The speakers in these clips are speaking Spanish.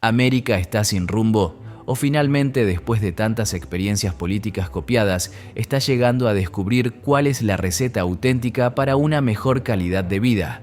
¿América está sin rumbo? ¿O finalmente, después de tantas experiencias políticas copiadas, está llegando a descubrir cuál es la receta auténtica para una mejor calidad de vida?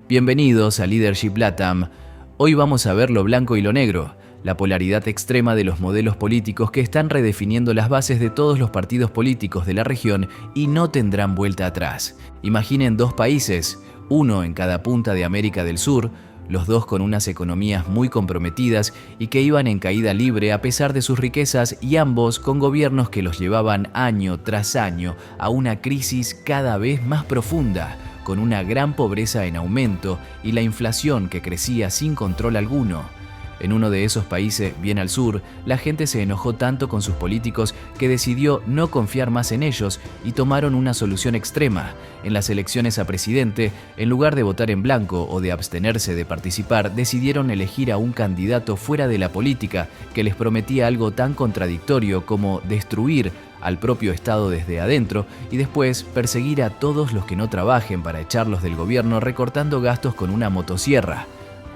Bienvenidos a Leadership LATAM. Hoy vamos a ver lo blanco y lo negro, la polaridad extrema de los modelos políticos que están redefiniendo las bases de todos los partidos políticos de la región y no tendrán vuelta atrás. Imaginen dos países, uno en cada punta de América del Sur, los dos con unas economías muy comprometidas y que iban en caída libre a pesar de sus riquezas, y ambos con gobiernos que los llevaban año tras año a una crisis cada vez más profunda, con una gran pobreza en aumento y la inflación que crecía sin control alguno. En uno de esos países, bien al sur, la gente se enojó tanto con sus políticos que decidió no confiar más en ellos y tomaron una solución extrema. En las elecciones a presidente, en lugar de votar en blanco o de abstenerse de participar, decidieron elegir a un candidato fuera de la política que les prometía algo tan contradictorio como destruir al propio Estado desde adentro y después perseguir a todos los que no trabajen para echarlos del gobierno recortando gastos con una motosierra.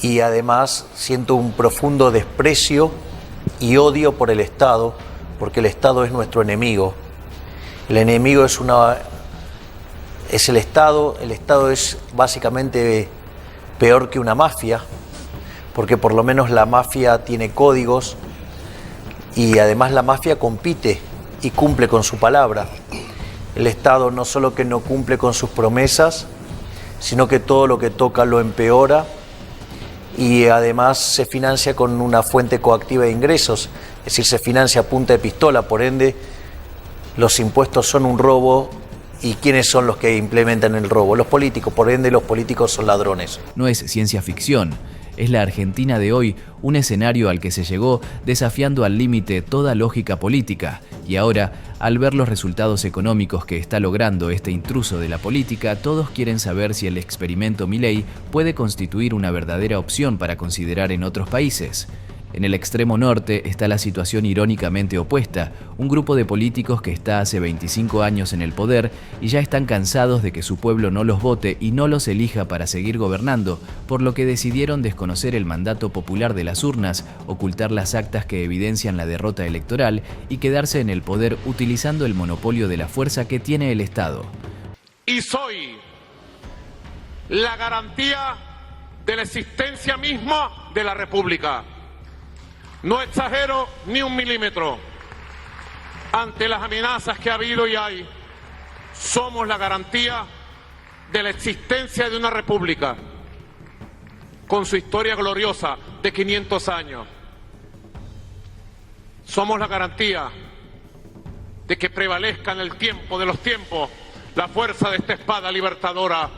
Y además siento un profundo desprecio y odio por el Estado, porque el Estado es nuestro enemigo. El enemigo es el Estado es básicamente peor que una mafia, porque por lo menos la mafia tiene códigos y además la mafia compite y cumple con su palabra. El Estado no solo que no cumple con sus promesas, sino que todo lo que toca lo empeora. Y además se financia con una fuente coactiva de ingresos, es decir, se financia a punta de pistola, por ende los impuestos son un robo. ¿Y quiénes son los que implementan el robo? Los políticos, por ende los políticos son ladrones. No es ciencia ficción, es la Argentina de hoy, un escenario al que se llegó desafiando al límite toda lógica política. Y ahora, al ver los resultados económicos que está logrando este intruso de la política, todos quieren saber si el experimento Milei puede constituir una verdadera opción para considerar en otros países. En el extremo norte está la situación irónicamente opuesta, un grupo de políticos que está hace 25 años en el poder y ya están cansados de que su pueblo no los vote y no los elija para seguir gobernando, por lo que decidieron desconocer el mandato popular de las urnas, ocultar las actas que evidencian la derrota electoral y quedarse en el poder utilizando el monopolio de la fuerza que tiene el Estado. Y soy la garantía de la existencia misma de la República. No exagero ni un milímetro. Ante las amenazas que ha habido y hay, somos la garantía de la existencia de una república con su historia gloriosa de 500 años. Somos la garantía de que prevalezca en el tiempo de los tiempos la fuerza de esta espada libertadora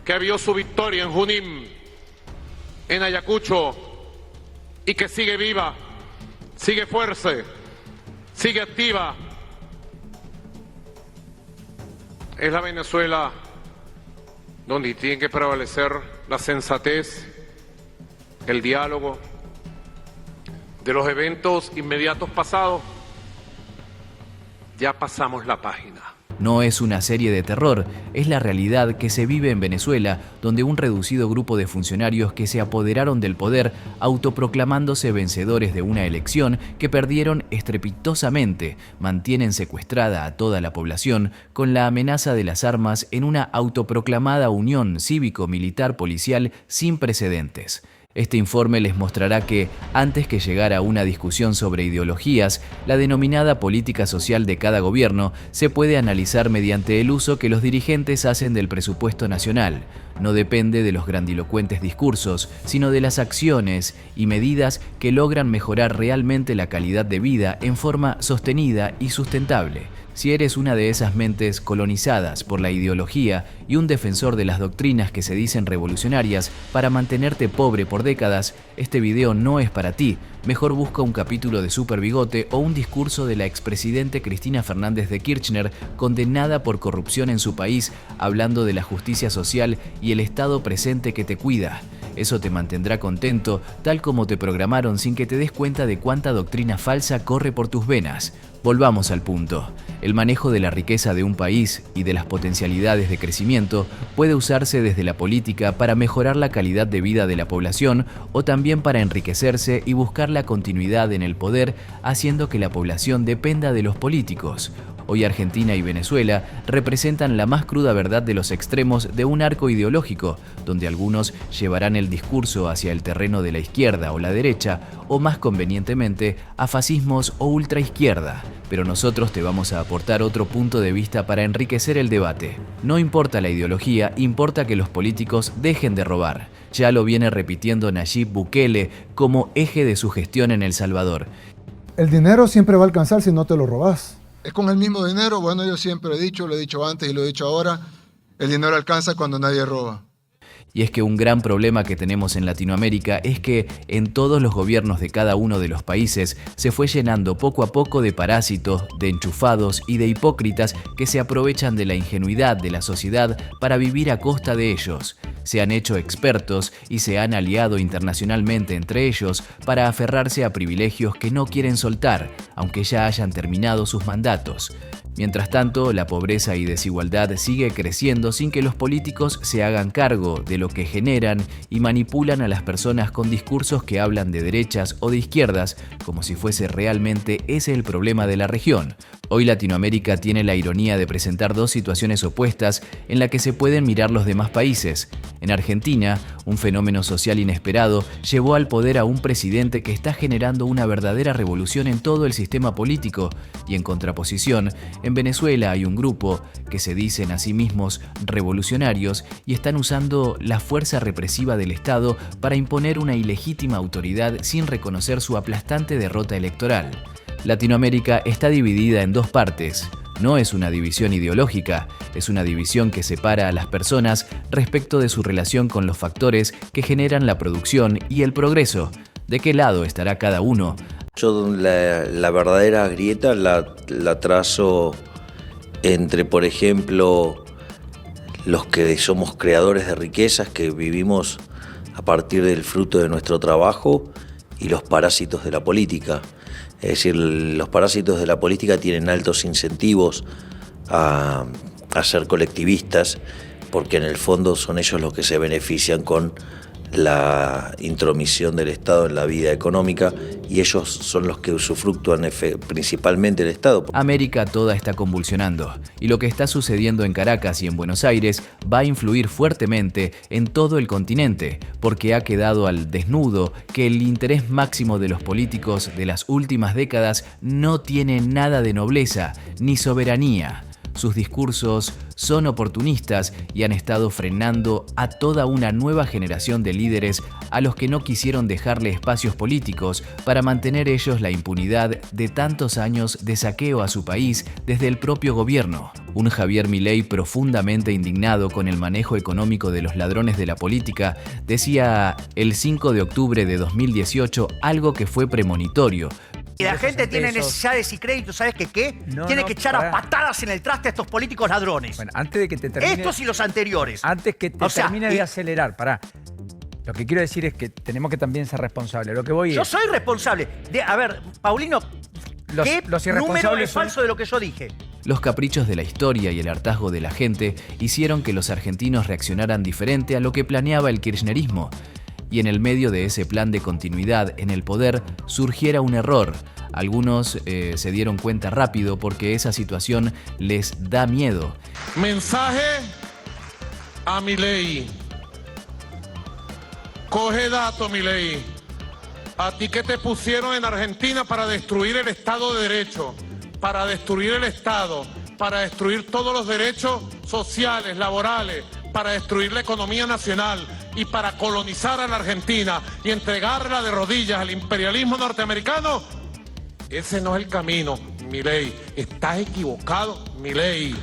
que vio su victoria en Junín, en Ayacucho, y que sigue viva, sigue fuerte, sigue activa. Es la Venezuela donde tiene que prevalecer la sensatez, el diálogo. De los eventos inmediatos pasados, ya pasamos la página. No es una serie de terror, es la realidad que se vive en Venezuela, donde un reducido grupo de funcionarios que se apoderaron del poder, autoproclamándose vencedores de una elección que perdieron estrepitosamente, mantienen secuestrada a toda la población con la amenaza de las armas en una autoproclamada unión cívico-militar policial sin precedentes. Este informe les mostrará que, antes que llegar a una discusión sobre ideologías, la denominada política social de cada gobierno se puede analizar mediante el uso que los dirigentes hacen del presupuesto nacional. No depende de los grandilocuentes discursos, sino de las acciones y medidas que logran mejorar realmente la calidad de vida en forma sostenida y sustentable. Si eres una de esas mentes colonizadas por la ideología y un defensor de las doctrinas que se dicen revolucionarias para mantenerte pobre por décadas, este video no es para ti. Mejor busca un capítulo de Super Bigote o un discurso de la expresidente Cristina Fernández de Kirchner, condenada por corrupción en su país, hablando de la justicia social y el Estado presente que te cuida. Eso te mantendrá contento, tal como te programaron sin que te des cuenta de cuánta doctrina falsa corre por tus venas. Volvamos al punto. El manejo de la riqueza de un país y de las potencialidades de crecimiento puede usarse desde la política para mejorar la calidad de vida de la población o también para enriquecerse y buscar la continuidad en el poder, haciendo que la población dependa de los políticos. Hoy Argentina y Venezuela representan la más cruda verdad de los extremos de un arco ideológico, donde algunos llevarán el discurso hacia el terreno de la izquierda o la derecha, o más convenientemente, a fascismos o ultraizquierda. Pero nosotros te vamos a aportar otro punto de vista para enriquecer el debate. No importa la ideología, importa que los políticos dejen de robar. Ya lo viene repitiendo Nayib Bukele como eje de su gestión en El Salvador. El dinero siempre va a alcanzar si no te lo robas. Es con el mismo dinero. Bueno, yo siempre he dicho, lo he dicho antes y lo he dicho ahora, el dinero alcanza cuando nadie roba. Y es que un gran problema que tenemos en Latinoamérica es que en todos los gobiernos de cada uno de los países se fue llenando poco a poco de parásitos, de enchufados y de hipócritas que se aprovechan de la ingenuidad de la sociedad para vivir a costa de ellos. Se han hecho expertos y se han aliado internacionalmente entre ellos para aferrarse a privilegios que no quieren soltar, aunque ya hayan terminado sus mandatos. Mientras tanto, la pobreza y desigualdad sigue creciendo sin que los políticos se hagan cargo de lo que generan y manipulan a las personas con discursos que hablan de derechas o de izquierdas, como si fuese realmente ese el problema de la región. Hoy Latinoamérica tiene la ironía de presentar dos situaciones opuestas en la que se pueden mirar los demás países. En Argentina, un fenómeno social inesperado llevó al poder a un presidente que está generando una verdadera revolución en todo el sistema político, y en contraposición, en Venezuela hay un grupo que se dicen a sí mismos revolucionarios y están usando la fuerza represiva del Estado para imponer una ilegítima autoridad sin reconocer su aplastante derrota electoral. Latinoamérica está dividida en dos partes. No es una división ideológica, es una división que separa a las personas respecto de su relación con los factores que generan la producción y el progreso. ¿De qué lado estará cada uno? Yo la verdadera grieta la trazo entre, por ejemplo, los que somos creadores de riquezas, que vivimos a partir del fruto de nuestro trabajo, y los parásitos de la política. Es decir, los parásitos de la política tienen altos incentivos a ser colectivistas, porque en el fondo son ellos los que se benefician con la intromisión del Estado en la vida económica, y ellos son los que usufructúan principalmente el Estado. América toda está convulsionando, y lo que está sucediendo en Caracas y en Buenos Aires va a influir fuertemente en todo el continente, porque ha quedado al desnudo que el interés máximo de los políticos de las últimas décadas no tiene nada de nobleza ni soberanía. Sus discursos son oportunistas y han estado frenando a toda una nueva generación de líderes a los que no quisieron dejarle espacios políticos para mantener ellos la impunidad de tantos años de saqueo a su país desde el propio gobierno. Un Javier Milei profundamente indignado con el manejo económico de los ladrones de la política decía el 5 de octubre de 2018 algo que fue premonitorio. Y la gente tiene necesidades y créditos, ¿sabes qué? Tiene que echar a patadas en el traste a estos políticos ladrones. Bueno, antes de que te termine... Estos y los anteriores. Antes que te termine de acelerar, pará. Lo que quiero decir es que tenemos que también ser responsables. Lo que voy Yo soy responsable. A ver, Paulino, ¿qué número es falso de lo que yo dije? Los caprichos de la historia y el hartazgo de la gente hicieron que los argentinos reaccionaran diferente a lo que planeaba el kirchnerismo. Y en el medio de ese plan de continuidad en el poder surgiera un error. Algunos se dieron cuenta rápido porque esa situación les da miedo. Mensaje a Milei. Coge dato, Milei. A ti que te pusieron en Argentina para destruir el Estado de Derecho, para destruir el Estado, para destruir todos los derechos sociales, laborales, para destruir la economía nacional y para colonizar a la Argentina y entregarla de rodillas al imperialismo norteamericano, ese no es el camino, Milei. Estás equivocado, Milei.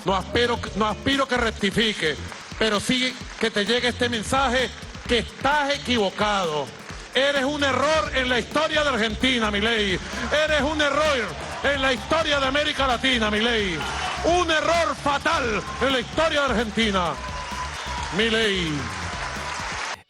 No aspiro que rectifique, pero sí que te llegue este mensaje que estás equivocado. Eres un error en la historia de Argentina, Milei. Eres un error en la historia de América Latina, Milei. Un error fatal en la historia de Argentina, Milei.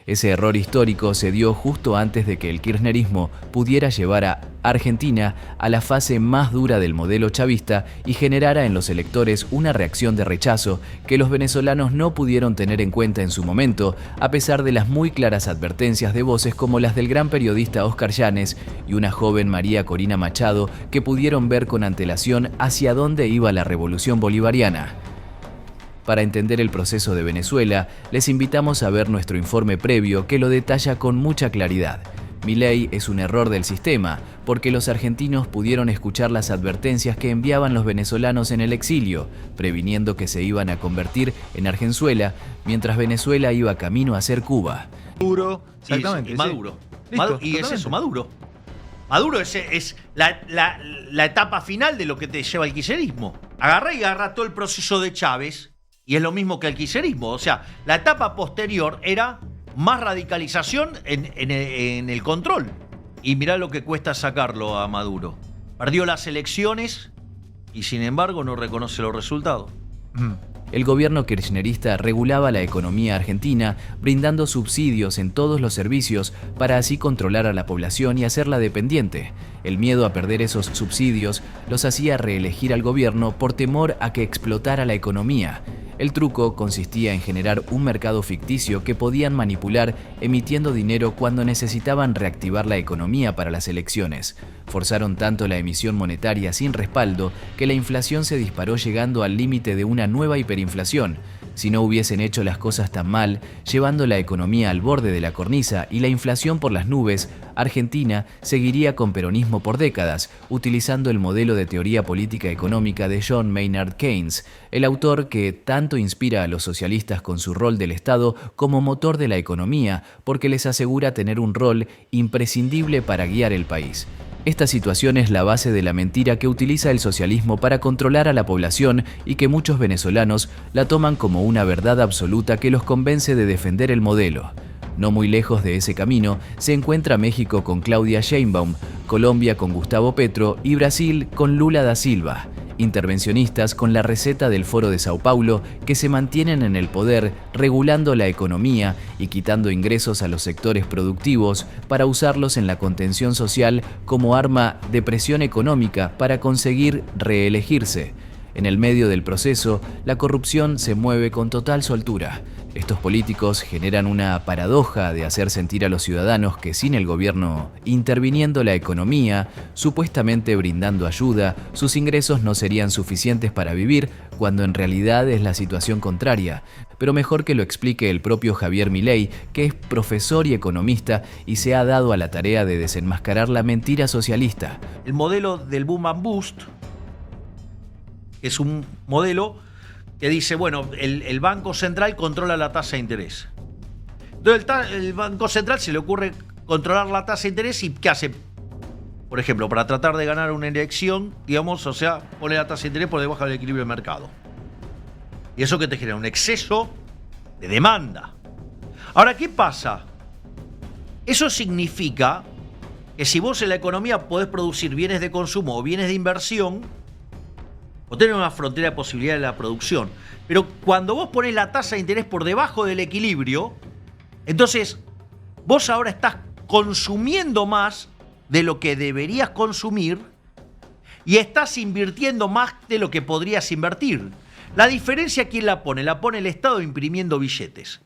Ese error histórico se dio justo antes de que el kirchnerismo pudiera llevar a Argentina a la fase más dura del modelo chavista y generara en los electores una reacción de rechazo que los venezolanos no pudieron tener en cuenta en su momento, a pesar de las muy claras advertencias de voces como las del gran periodista Oscar Yanes y una joven María Corina Machado, que pudieron ver con antelación hacia dónde iba la revolución bolivariana. Para entender el proceso de Venezuela, les invitamos a ver nuestro informe previo que lo detalla con mucha claridad. Milei es un error del sistema, porque los argentinos pudieron escuchar las advertencias que enviaban los venezolanos en el exilio, previniendo que se iban a convertir en Argenzuela, mientras Venezuela iba camino a ser Cuba. Maduro. Exactamente. Y Maduro. Listo, Y es eso, Maduro. Maduro es la etapa final de lo que te lleva al kirchnerismo. Agarra todo el proceso de Chávez. Y es lo mismo que el kirchnerismo. O sea, la etapa posterior era más radicalización en el control. Y mirá lo que cuesta sacarlo a Maduro. Perdió las elecciones y sin embargo no reconoce los resultados. El gobierno kirchnerista regulaba la economía argentina, brindando subsidios en todos los servicios para así controlar a la población y hacerla dependiente. El miedo a perder esos subsidios los hacía reelegir al gobierno por temor a que explotara la economía. El truco consistía en generar un mercado ficticio que podían manipular emitiendo dinero cuando necesitaban reactivar la economía para las elecciones. Forzaron tanto la emisión monetaria sin respaldo que la inflación se disparó llegando al límite de una nueva hiperinflación. Si no hubiesen hecho las cosas tan mal, llevando la economía al borde de la cornisa y la inflación por las nubes, Argentina seguiría con peronismo por décadas, utilizando el modelo de teoría política económica de John Maynard Keynes, el autor que tanto inspira a los socialistas con su rol del Estado como motor de la economía, porque les asegura tener un rol imprescindible para guiar el país. Esta situación es la base de la mentira que utiliza el socialismo para controlar a la población y que muchos venezolanos la toman como una verdad absoluta que los convence de defender el modelo. No muy lejos de ese camino se encuentra México con Claudia Sheinbaum, Colombia con Gustavo Petro y Brasil con Lula da Silva. Intervencionistas con la receta del Foro de Sao Paulo que se mantienen en el poder regulando la economía y quitando ingresos a los sectores productivos para usarlos en la contención social como arma de presión económica para conseguir reelegirse. En el medio del proceso, la corrupción se mueve con total soltura. Estos políticos generan una paradoja de hacer sentir a los ciudadanos que sin el gobierno interviniendo la economía, supuestamente brindando ayuda, sus ingresos no serían suficientes para vivir, cuando en realidad es la situación contraria. Pero mejor que lo explique el propio Javier Milei, que es profesor y economista y se ha dado a la tarea de desenmascarar la mentira socialista. El modelo del boom and bust es un modelo que dice, bueno, el Banco Central controla la tasa de interés. Entonces el Banco Central se le ocurre controlar la tasa de interés y ¿qué hace? Por ejemplo, para tratar de ganar una elección, digamos, o sea, pone la tasa de interés por debajo del equilibrio del mercado. Y eso que te genera un exceso de demanda. Ahora, ¿qué pasa? Eso significa que si vos en la economía podés producir bienes de consumo o bienes de inversión, o tener una frontera de posibilidad de la producción. Pero cuando vos ponés la tasa de interés por debajo del equilibrio, entonces vos ahora estás consumiendo más de lo que deberías consumir y estás invirtiendo más de lo que podrías invertir. La diferencia, ¿quién la pone? La pone el Estado imprimiendo billetes.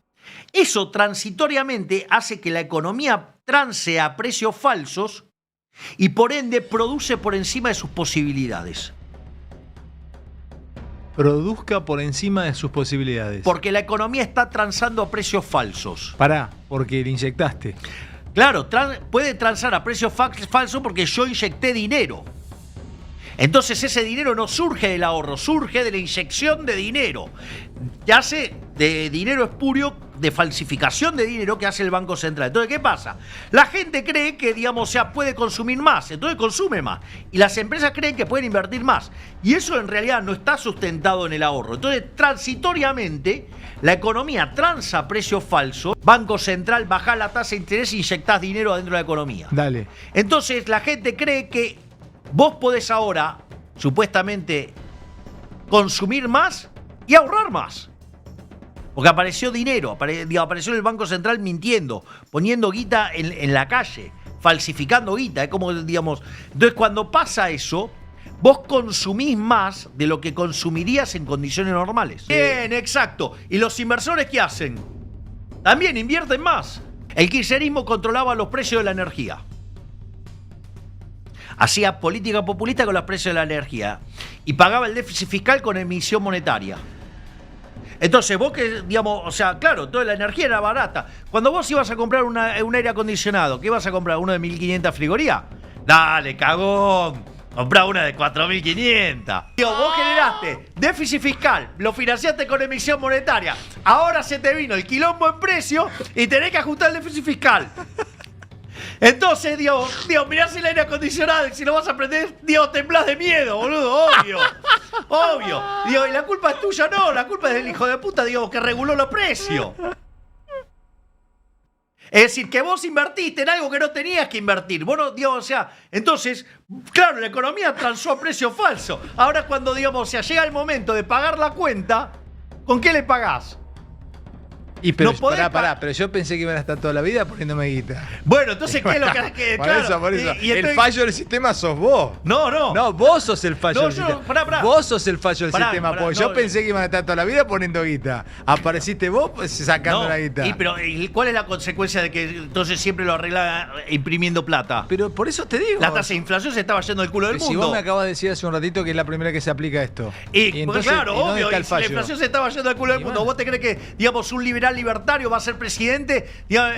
Eso transitoriamente hace que la economía transe a precios falsos y por ende produce por encima de sus posibilidades. Produzca por encima de sus posibilidades. Porque la economía está transando a precios falsos. Pará, porque le inyectaste. Claro, puede transar a precios falsos porque yo inyecté dinero. Entonces ese dinero no surge del ahorro, surge de la inyección de dinero. Ya hace de dinero espurio, de falsificación de dinero que hace el Banco Central. Entonces, ¿qué pasa? La gente cree que, digamos, o sea, puede consumir más, entonces consume más. Y las empresas creen que pueden invertir más. Y eso en realidad no está sustentado en el ahorro. Entonces, transitoriamente, la economía transa a precios falsos. Banco Central, bajá la tasa de interés e inyectás dinero adentro de la economía. Dale. Entonces, la gente cree que vos podés ahora, supuestamente, consumir más y ahorrar más. Porque apareció dinero, apareció el Banco Central mintiendo, poniendo guita en la calle, falsificando guita. Es como, digamos. Entonces, cuando pasa eso, vos consumís más de lo que consumirías en condiciones normales. Bien, exacto. ¿Y los inversores qué hacen? También invierten más. El kirchnerismo controlaba los precios de la energía. Hacía política populista con los precios de la energía. Y pagaba el déficit fiscal con emisión monetaria. Entonces, vos que, digamos, o sea, claro, toda la energía era barata. Cuando vos ibas a comprar un aire acondicionado, ¿qué ibas a comprar? ¿Uno de 1.500 frigorías? Dale, cagón. Comprá una de 4.500. Digo, vos generaste déficit fiscal, lo financiaste con emisión monetaria. Ahora se te vino el quilombo en precio y tenés que ajustar el déficit fiscal. Entonces, Dios, mirás el aire acondicionado y si lo vas a prender, Dios, temblás de miedo, boludo, obvio. Obvio. Digo, y la culpa es tuya, no, la culpa es del hijo de puta, digo, que reguló los precios. Es decir, que vos invertiste en algo que no tenías que invertir. Vos no, digamos, o sea, entonces, claro, la economía transó a precio falso. Ahora cuando, digamos, o sea, llega el momento de pagar la cuenta, ¿con qué le pagás? Y pero, no podés pero yo pensé que iban a estar toda la vida poniéndome guita. Bueno, entonces, ¿qué es lo que claro, por eso. Y entonces, el fallo del sistema sos vos. No. No, vos sos el fallo del sistema. Pará. Vos sos el fallo del sistema. Porque yo pensé que iban a estar toda la vida poniendo guita. Apareciste vos pues, sacando la guita. Pero ¿cuál es la consecuencia de que entonces siempre lo arregla imprimiendo plata? Pero por eso te digo. La tasa de inflación se estaba yendo del culo del mundo. Si vos me acabas de decir hace un ratito que es la primera que se aplica esto. Y entonces, claro, obvio, y la inflación se estaba yendo del culo del mundo. ¿Vos te crees que, digamos, un liberal libertario va a ser presidente, digamos,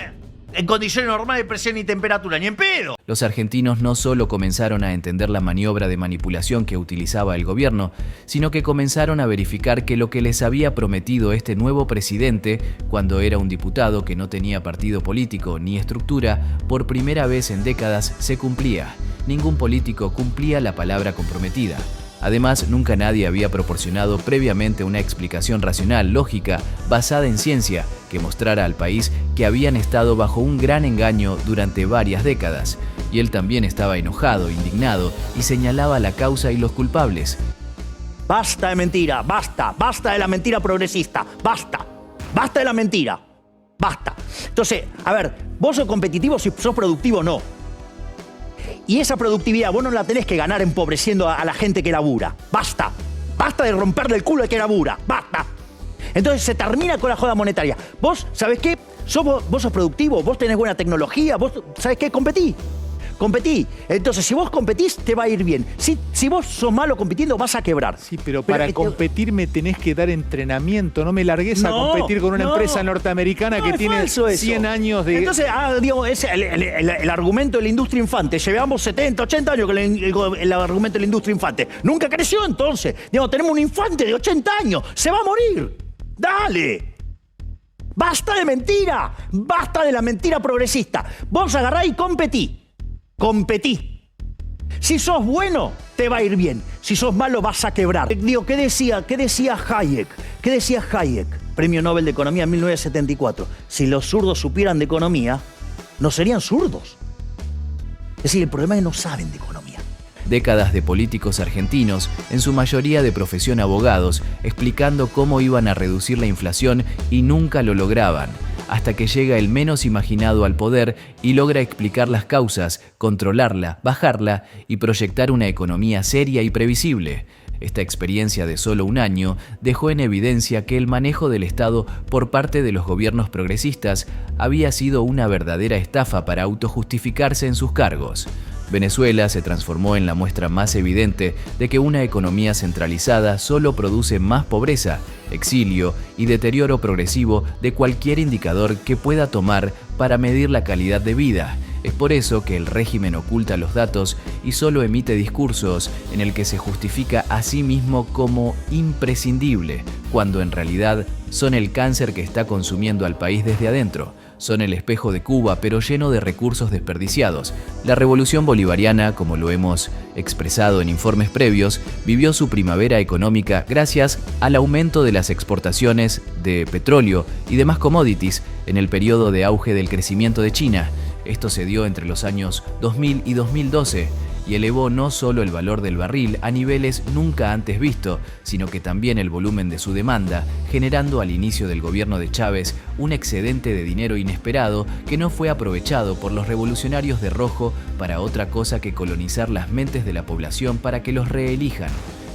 en condiciones normales de presión y temperatura? Ni en pedo. Los argentinos no solo comenzaron a entender la maniobra de manipulación que utilizaba el gobierno, sino que comenzaron a verificar que lo que les había prometido este nuevo presidente, cuando era un diputado que no tenía partido político ni estructura, por primera vez en décadas se cumplía. Ningún político cumplía la palabra comprometida. Además, nunca nadie había proporcionado previamente una explicación racional, lógica, basada en ciencia, que mostrara al país que habían estado bajo un gran engaño durante varias décadas. Y él también estaba enojado, indignado, y señalaba la causa y los culpables. Basta de mentira, basta de la mentira progresista, basta de la mentira, basta. Entonces, a ver, vos sos competitivo si sos productivo o no. Y esa productividad vos no la tenés que ganar empobreciendo a la gente que labura. Basta de romperle el culo al que labura, basta. Entonces se termina con la joda monetaria. Vos, ¿sabés qué? Vos sos productivo, vos tenés buena tecnología, vos, ¿sabés qué? Competí. Entonces, si vos competís, te va a ir bien. Si vos sos malo compitiendo, vas a quebrar. Sí, pero para competir me tenés que dar entrenamiento. No me largues a competir con una empresa norteamericana que tiene 100 años de... Entonces, digamos, es el argumento de la industria infante. Llevamos 70, 80 años con el argumento de la industria infante. Nunca creció, entonces. Digamos, tenemos un infante de 80 años. Se va a morir. ¡Dale! ¡Basta de mentira! ¡Basta de la mentira progresista! Vos agarrá y competí. Si sos bueno, te va a ir bien. Si sos malo, vas a quebrar. Digo, ¿qué decía Hayek? ¿Qué decía Hayek? Premio Nobel de Economía en 1974. Si los zurdos supieran de economía, no serían zurdos. Es decir, el problema es que no saben de economía. Décadas de políticos argentinos, en su mayoría de profesión abogados, explicando cómo iban a reducir la inflación y nunca lo lograban, hasta que llega el menos imaginado al poder y logra explicar las causas, controlarla, bajarla y proyectar una economía seria y previsible. Esta experiencia de solo un año dejó en evidencia que el manejo del Estado por parte de los gobiernos progresistas había sido una verdadera estafa para autojustificarse en sus cargos. Venezuela se transformó en la muestra más evidente de que una economía centralizada solo produce más pobreza, exilio y deterioro progresivo de cualquier indicador que pueda tomar para medir la calidad de vida. Es por eso que el régimen oculta los datos y solo emite discursos en el que se justifica a sí mismo como imprescindible, cuando en realidad son el cáncer que está consumiendo al país desde adentro. Son el espejo de Cuba, pero lleno de recursos desperdiciados. La revolución bolivariana, como lo hemos expresado en informes previos, vivió su primavera económica gracias al aumento de las exportaciones de petróleo y demás commodities en el periodo de auge del crecimiento de China. Esto se dio entre los años 2000 y 2012, y elevó no solo el valor del barril a niveles nunca antes visto, sino que también el volumen de su demanda, generando al inicio del gobierno de Chávez un excedente de dinero inesperado que no fue aprovechado por los revolucionarios de rojo para otra cosa que colonizar las mentes de la población para que los reelijan.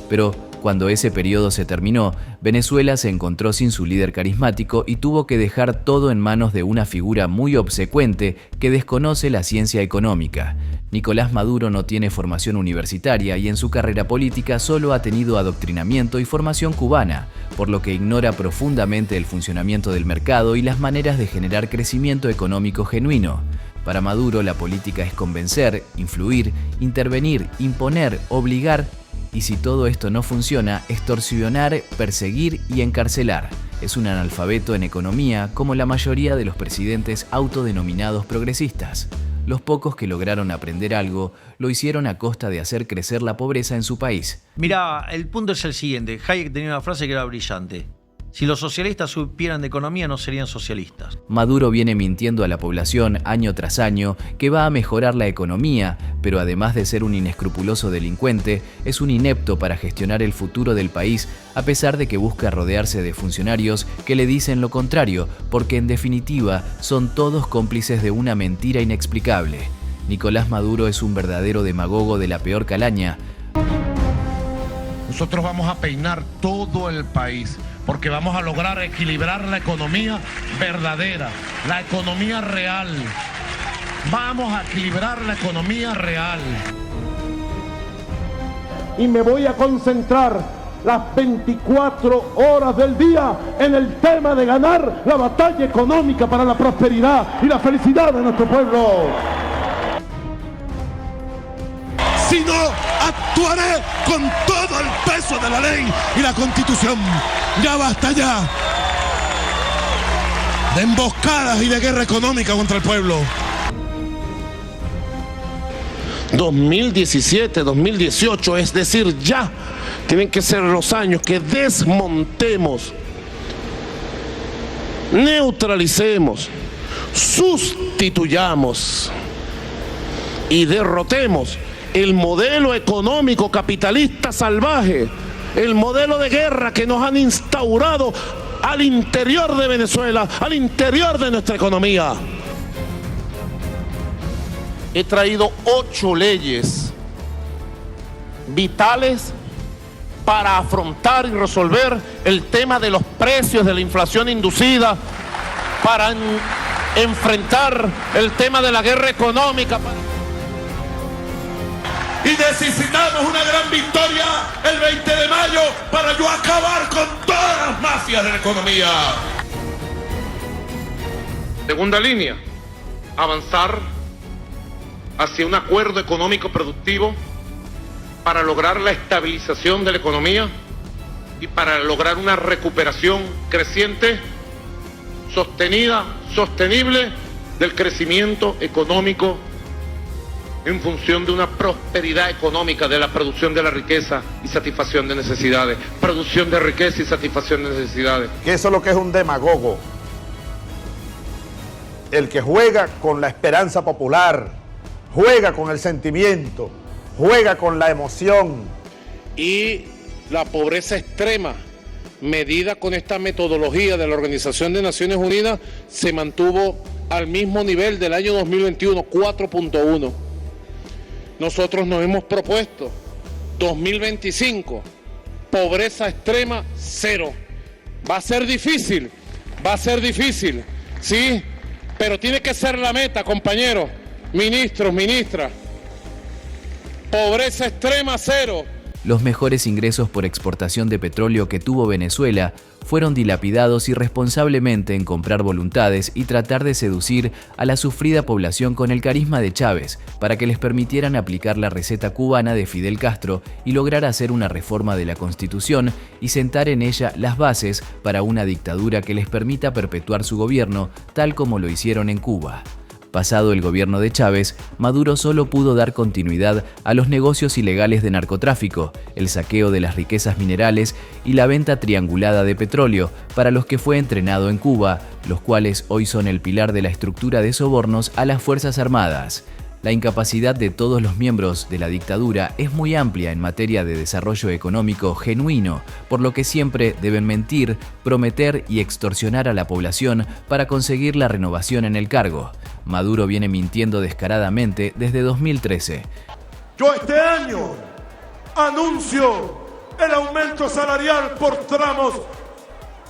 Pero cuando ese periodo se terminó, Venezuela se encontró sin su líder carismático y tuvo que dejar todo en manos de una figura muy obsecuente que desconoce la ciencia económica. Nicolás Maduro no tiene formación universitaria y en su carrera política solo ha tenido adoctrinamiento y formación cubana, por lo que ignora profundamente el funcionamiento del mercado y las maneras de generar crecimiento económico genuino. Para Maduro, la política es convencer, influir, intervenir, imponer, obligar, y si todo esto no funciona, extorsionar, perseguir y encarcelar. Es un analfabeto en economía, como la mayoría de los presidentes autodenominados progresistas. Los pocos que lograron aprender algo, lo hicieron a costa de hacer crecer la pobreza en su país. Mirá, el punto es el siguiente. Hayek tenía una frase que era brillante. Si los socialistas supieran de economía, no serían socialistas. Maduro viene mintiendo a la población año tras año que va a mejorar la economía, pero además de ser un inescrupuloso delincuente, es un inepto para gestionar el futuro del país, a pesar de que busca rodearse de funcionarios que le dicen lo contrario, porque en definitiva son todos cómplices de una mentira inexplicable. Nicolás Maduro es un verdadero demagogo de la peor calaña. Nosotros vamos a peinar todo el país, porque vamos a lograr equilibrar la economía verdadera, la economía real. Vamos a equilibrar la economía real. Y me voy a concentrar las 24 horas del día en el tema de ganar la batalla económica para la prosperidad y la felicidad de nuestro pueblo. Si no, actuaré con todo el peso de la ley y la Constitución. Ya basta ya de emboscadas y de guerra económica contra el pueblo. 2017, 2018, es decir, ya tienen que ser los años que desmontemos, neutralicemos, sustituyamos y derrotemos el modelo económico capitalista salvaje, el modelo de guerra que nos han instaurado al interior de Venezuela, al interior de nuestra economía. He traído 8 leyes vitales para afrontar y resolver el tema de los precios, de la inflación inducida, para enfrentar el tema de la guerra económica. Y necesitamos una gran victoria el 20 de mayo para yo acabar con todas las mafias de la economía. Segunda línea, avanzar hacia un acuerdo económico productivo para lograr la estabilización de la economía y para lograr una recuperación creciente, sostenida, sostenible del crecimiento económico en función de una prosperidad económica, de la producción de la riqueza y satisfacción de necesidades. Producción de riqueza y satisfacción de necesidades. Que eso es lo que es un demagogo. El que juega con la esperanza popular, juega con el sentimiento, juega con la emoción. Y la pobreza extrema, medida con esta metodología de la Organización de Naciones Unidas, se mantuvo al mismo nivel del año 2021, 4.1. Nosotros nos hemos propuesto 2025, pobreza extrema 0. Va a ser difícil, sí, pero tiene que ser la meta, compañeros, ministros, ministras. Pobreza extrema 0. Los mejores ingresos por exportación de petróleo que tuvo Venezuela fueron dilapidados irresponsablemente en comprar voluntades y tratar de seducir a la sufrida población con el carisma de Chávez para que les permitieran aplicar la receta cubana de Fidel Castro y lograr hacer una reforma de la Constitución y sentar en ella las bases para una dictadura que les permita perpetuar su gobierno, tal como lo hicieron en Cuba. Pasado el gobierno de Chávez, Maduro solo pudo dar continuidad a los negocios ilegales de narcotráfico, el saqueo de las riquezas minerales y la venta triangulada de petróleo, para los que fue entrenado en Cuba, los cuales hoy son el pilar de la estructura de sobornos a las Fuerzas Armadas. La incapacidad de todos los miembros de la dictadura es muy amplia en materia de desarrollo económico genuino, por lo que siempre deben mentir, prometer y extorsionar a la población para conseguir la renovación en el cargo. Maduro viene mintiendo descaradamente desde 2013. Yo este año anuncio el aumento salarial por tramos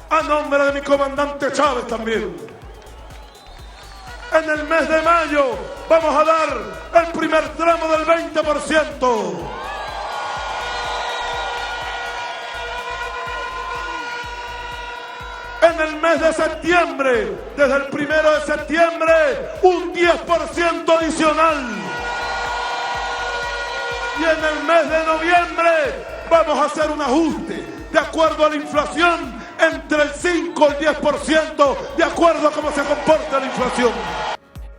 a nombre de mi comandante Chávez también. En el mes de mayo vamos a dar el primer tramo del 20%. En el mes de septiembre, desde el 1 de septiembre, un 10% adicional. Y en el mes de noviembre vamos a hacer un ajuste de acuerdo a la inflación entre el 5 y el 10%, de acuerdo a cómo se comporta la inflación.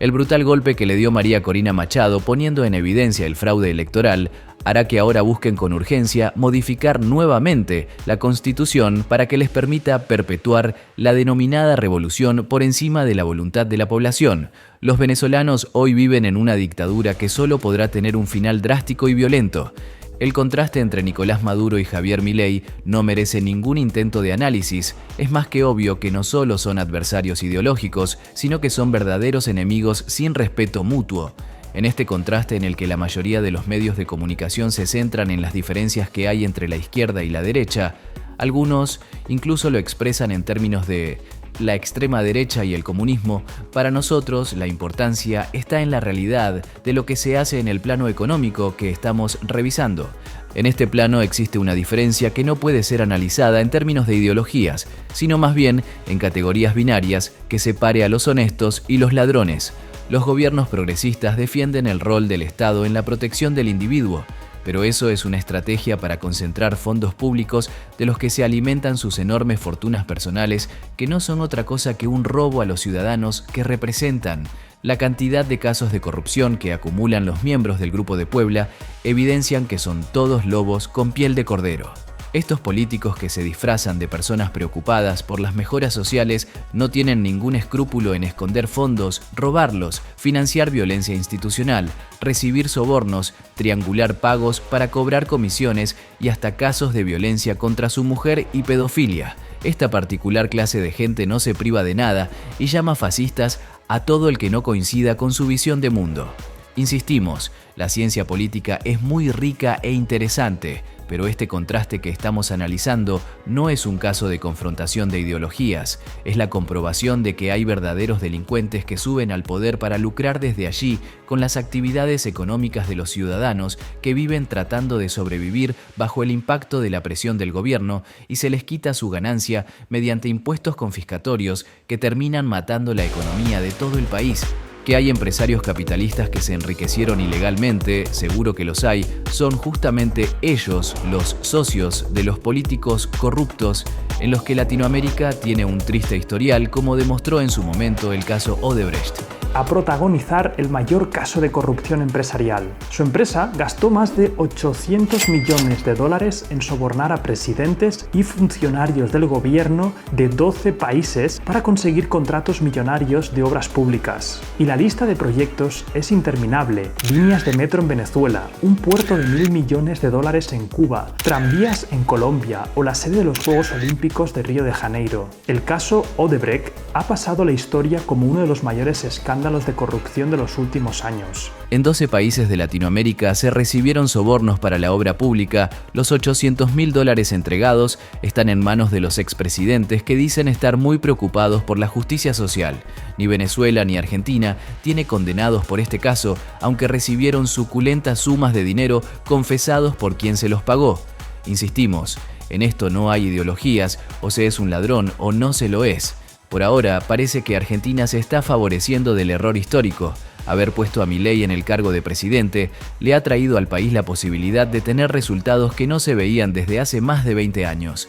El brutal golpe que le dio María Corina Machado, poniendo en evidencia el fraude electoral, hará que ahora busquen con urgencia modificar nuevamente la Constitución para que les permita perpetuar la denominada revolución por encima de la voluntad de la población. Los venezolanos hoy viven en una dictadura que solo podrá tener un final drástico y violento. El contraste entre Nicolás Maduro y Javier Milei no merece ningún intento de análisis. Es más que obvio que no solo son adversarios ideológicos, sino que son verdaderos enemigos sin respeto mutuo. En este contraste en el que la mayoría de los medios de comunicación se centran en las diferencias que hay entre la izquierda y la derecha, algunos incluso lo expresan en términos de la extrema derecha y el comunismo. Para nosotros, la importancia está en la realidad de lo que se hace en el plano económico que estamos revisando. En este plano existe una diferencia que no puede ser analizada en términos de ideologías, sino más bien en categorías binarias que separe a los honestos y los ladrones. Los gobiernos progresistas defienden el rol del Estado en la protección del individuo, pero eso es una estrategia para concentrar fondos públicos de los que se alimentan sus enormes fortunas personales, que no son otra cosa que un robo a los ciudadanos que representan. La cantidad de casos de corrupción que acumulan los miembros del Grupo de Puebla evidencian que son todos lobos con piel de cordero. Estos políticos que se disfrazan de personas preocupadas por las mejoras sociales no tienen ningún escrúpulo en esconder fondos, robarlos, financiar violencia institucional, recibir sobornos, triangular pagos para cobrar comisiones y hasta casos de violencia contra su mujer y pedofilia. Esta particular clase de gente no se priva de nada y llama fascistas a todo el que no coincida con su visión de mundo. Insistimos, la ciencia política es muy rica e interesante, pero este contraste que estamos analizando no es un caso de confrontación de ideologías, es la comprobación de que hay verdaderos delincuentes que suben al poder para lucrar desde allí con las actividades económicas de los ciudadanos que viven tratando de sobrevivir bajo el impacto de la presión del gobierno y se les quita su ganancia mediante impuestos confiscatorios que terminan matando la economía de todo el país. Que hay empresarios capitalistas que se enriquecieron ilegalmente, seguro que los hay, son justamente ellos los socios de los políticos corruptos en los que Latinoamérica tiene un triste historial, como demostró en su momento el caso Odebrecht. A protagonizar el mayor caso de corrupción empresarial. Su empresa gastó más de 800 millones de dólares en sobornar a presidentes y funcionarios del gobierno de 12 países para conseguir contratos millonarios de obras públicas. Y la lista de proyectos es interminable. Líneas de metro en Venezuela, un puerto de 1.000 millones de dólares en Cuba, tranvías en Colombia o la sede de los Juegos Olímpicos de Río de Janeiro. El caso Odebrecht ha pasado a la historia como uno de los mayores escándalos de corrupción de los últimos años. En 12 países de Latinoamérica se recibieron sobornos para la obra pública. Los 800.000 dólares entregados están en manos de los expresidentes que dicen estar muy preocupados por la justicia social. Ni Venezuela ni Argentina tiene condenados por este caso, aunque recibieron suculentas sumas de dinero confesados por quien se los pagó. Insistimos, en esto no hay ideologías, o se es un ladrón o no se lo es. Por ahora, parece que Argentina se está favoreciendo del error histórico. Haber puesto a Milei en el cargo de presidente le ha traído al país la posibilidad de tener resultados que no se veían desde hace más de 20 años.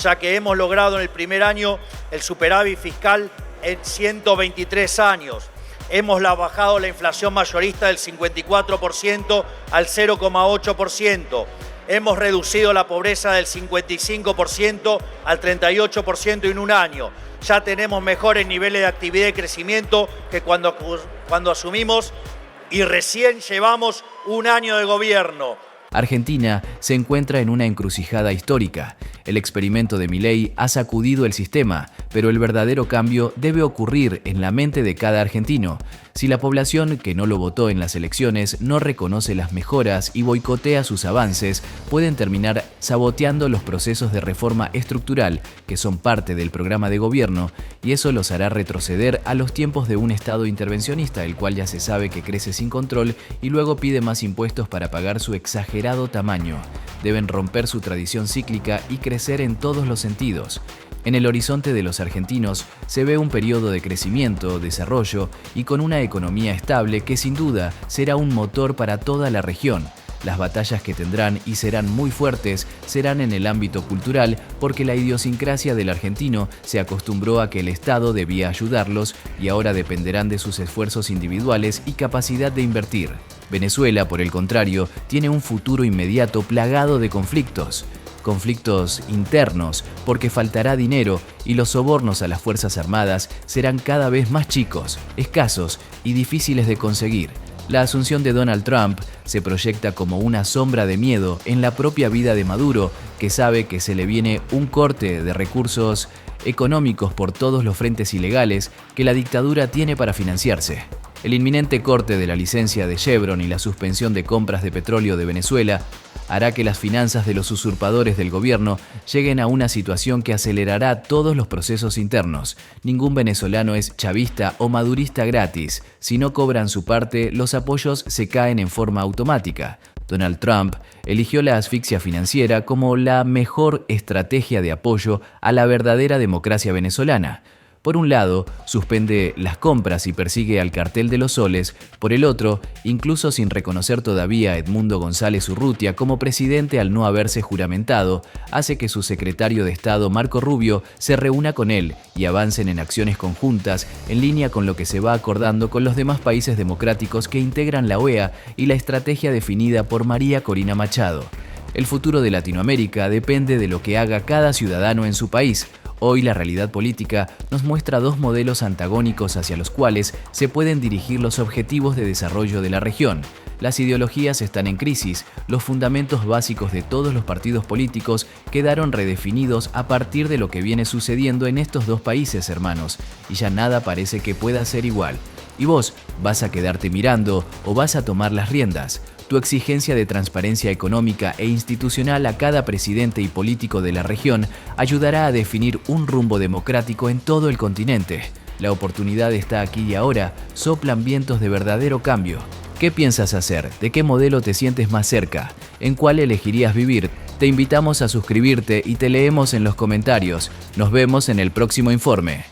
Ya que hemos logrado en el primer año el superávit fiscal en 123 años. Hemos bajado la inflación mayorista del 54% al 0,8%. Hemos reducido la pobreza del 55% al 38% en un año. Ya tenemos mejores niveles de actividad y crecimiento que cuando asumimos y recién llevamos un año de gobierno. Argentina se encuentra en una encrucijada histórica. El experimento de Milei ha sacudido el sistema, pero el verdadero cambio debe ocurrir en la mente de cada argentino. Si la población que no lo votó en las elecciones no reconoce las mejoras y boicotea sus avances, pueden terminar saboteando los procesos de reforma estructural que son parte del programa de gobierno, y eso los hará retroceder a los tiempos de un Estado intervencionista, el cual ya se sabe que crece sin control y luego pide más impuestos para pagar su exagerado tamaño. Deben romper su tradición cíclica y crecer en todos los sentidos. En el horizonte de los argentinos se ve un periodo de crecimiento, desarrollo y con una economía estable que sin duda será un motor para toda la región. Las batallas que tendrán y serán muy fuertes serán en el ámbito cultural, porque la idiosincrasia del argentino se acostumbró a que el Estado debía ayudarlos y ahora dependerán de sus esfuerzos individuales y capacidad de invertir. Venezuela, por el contrario, tiene un futuro inmediato plagado de conflictos internos, porque faltará dinero y los sobornos a las Fuerzas Armadas serán cada vez más chicos, escasos y difíciles de conseguir. La asunción de Donald Trump se proyecta como una sombra de miedo en la propia vida de Maduro, que sabe que se le viene un corte de recursos económicos por todos los frentes ilegales que la dictadura tiene para financiarse. El inminente corte de la licencia de Chevron y la suspensión de compras de petróleo de Venezuela hará que las finanzas de los usurpadores del gobierno lleguen a una situación que acelerará todos los procesos internos. Ningún venezolano es chavista o madurista gratis. Si no cobran su parte, los apoyos se caen en forma automática. Donald Trump eligió la asfixia financiera como la mejor estrategia de apoyo a la verdadera democracia venezolana. Por un lado, suspende las compras y persigue al cartel de los soles. Por el otro, incluso sin reconocer todavía a Edmundo González Urrutia como presidente al no haberse juramentado, hace que su secretario de Estado, Marco Rubio, se reúna con él y avancen en acciones conjuntas en línea con lo que se va acordando con los demás países democráticos que integran la OEA y la estrategia definida por María Corina Machado. El futuro de Latinoamérica depende de lo que haga cada ciudadano en su país. Hoy la realidad política nos muestra dos modelos antagónicos hacia los cuales se pueden dirigir los objetivos de desarrollo de la región. Las ideologías están en crisis, los fundamentos básicos de todos los partidos políticos quedaron redefinidos a partir de lo que viene sucediendo en estos dos países hermanos, y ya nada parece que pueda ser igual. ¿Y vos vas a quedarte mirando o vas a tomar las riendas? Tu exigencia de transparencia económica e institucional a cada presidente y político de la región ayudará a definir un rumbo democrático en todo el continente. La oportunidad está aquí y ahora, soplan vientos de verdadero cambio. ¿Qué piensas hacer? ¿De qué modelo te sientes más cerca? ¿En cuál elegirías vivir? Te invitamos a suscribirte y te leemos en los comentarios. Nos vemos en el próximo informe.